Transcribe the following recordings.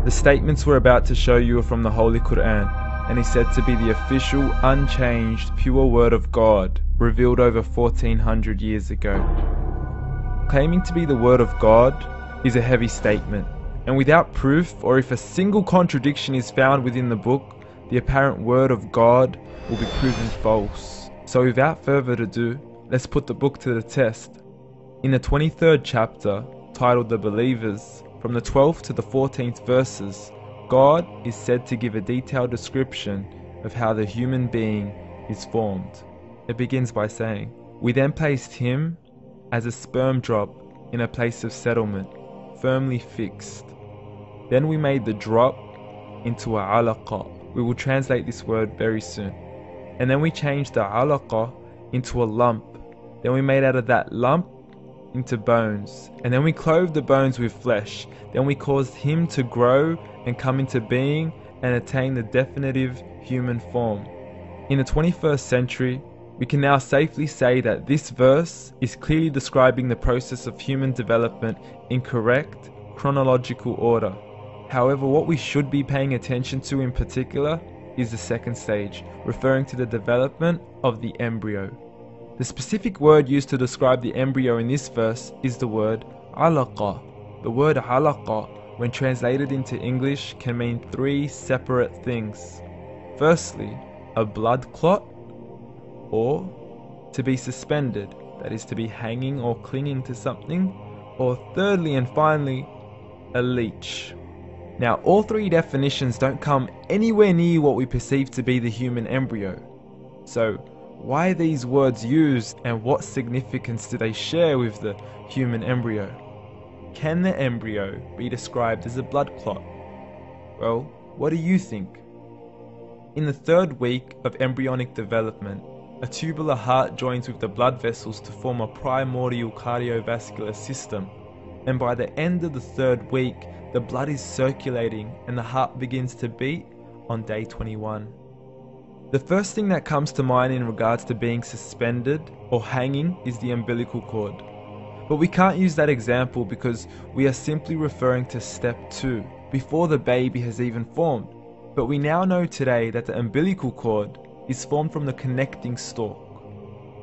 The statements we're about to show you are from the Holy Quran, and is said to be the official, unchanged, pure word of God, revealed over 1400 years ago. Claiming to be the word of God is a heavy statement, and without proof, or if a single contradiction is found within the book, the apparent word of God will be proven false. So without further ado, let's put the book to the test. In the 23rd chapter, titled The Believers, from the 12th to the 14th verses, God is said to give a detailed description of how the human being is formed. It begins by saying, "We then placed him as a sperm drop in a place of settlement, firmly fixed. Then we made the drop into a alaqa." We will translate this word very soon. "And then we changed the alaqa into a lump. Then we made out of that lump into bones. And then we clothed the bones with flesh. Then we caused him to grow and come into being and attain the definitive human form." In the 21st century, we can now safely say that this verse is clearly describing the process of human development in correct chronological order. However, what we should be paying attention to in particular is the second stage, referring to the development of the embryo. The specific word used to describe the embryo in this verse is the word alaqa. The word alaqa, when translated into English, can mean three separate things. Firstly, a blood clot, or to be suspended, that is to be hanging or clinging to something, or thirdly and finally, a leech. Now, all three definitions don't come anywhere near what we perceive to be the human embryo. So, why are these words used, and what significance do they share with the human embryo? Can the embryo be described as a blood clot? Well, what do you think? In the 3rd week of embryonic development, a tubular heart joins with the blood vessels to form a primordial cardiovascular system, and by the end of the 3rd week, the blood is circulating and the heart begins to beat on day 21. The first thing that comes to mind in regards to being suspended or hanging is the umbilical cord. But we can't use that example because we are simply referring to step 2, before the baby has even formed. But we now know today that the umbilical cord is formed from the connecting stalk.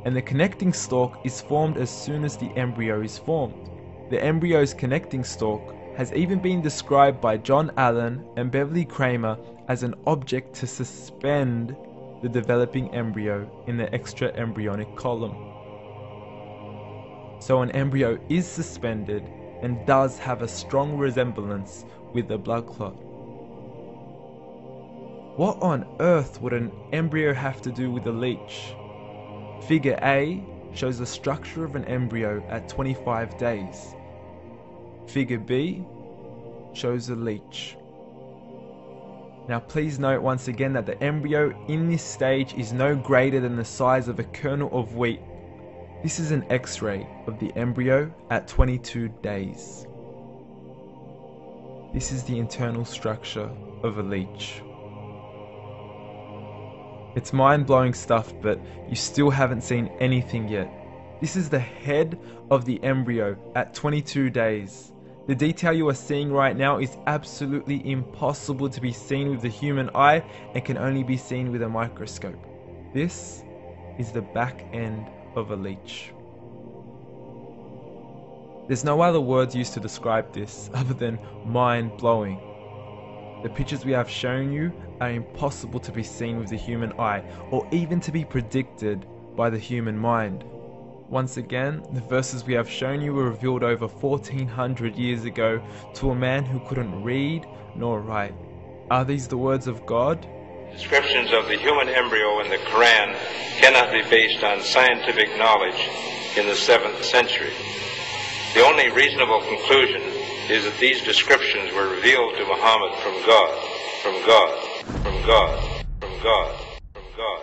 And the connecting stalk is formed as soon as the embryo is formed. The embryo's connecting stalk has even been described by John Allen and Beverly Kramer as an object to suspend the developing embryo in the extra-embryonic column. So an embryo is suspended and does have a strong resemblance with a blood clot. What on earth would an embryo have to do with a leech? Figure A shows the structure of an embryo at 25 days. Figure B shows a leech. Now please note once again that the embryo in this stage is no greater than the size of a kernel of wheat. This is an X-ray of the embryo at 22 days. This is the internal structure of a leech. It's mind-blowing stuff, but you still haven't seen anything yet. This is the head of the embryo at 22 days. The detail you are seeing right now is absolutely impossible to be seen with the human eye and can only be seen with a microscope. This is the back end of a leech. There's no other words used to describe this other than mind-blowing. The pictures we have shown you are impossible to be seen with the human eye, or even to be predicted by the human mind. Once again, the verses we have shown you were revealed over 1400 years ago to a man who couldn't read nor write. Are these the words of God? Descriptions of the human embryo in the Quran cannot be based on scientific knowledge in the 7th century. The only reasonable conclusion is that these descriptions were revealed to Muhammad from God, from God, from God, from God, from God.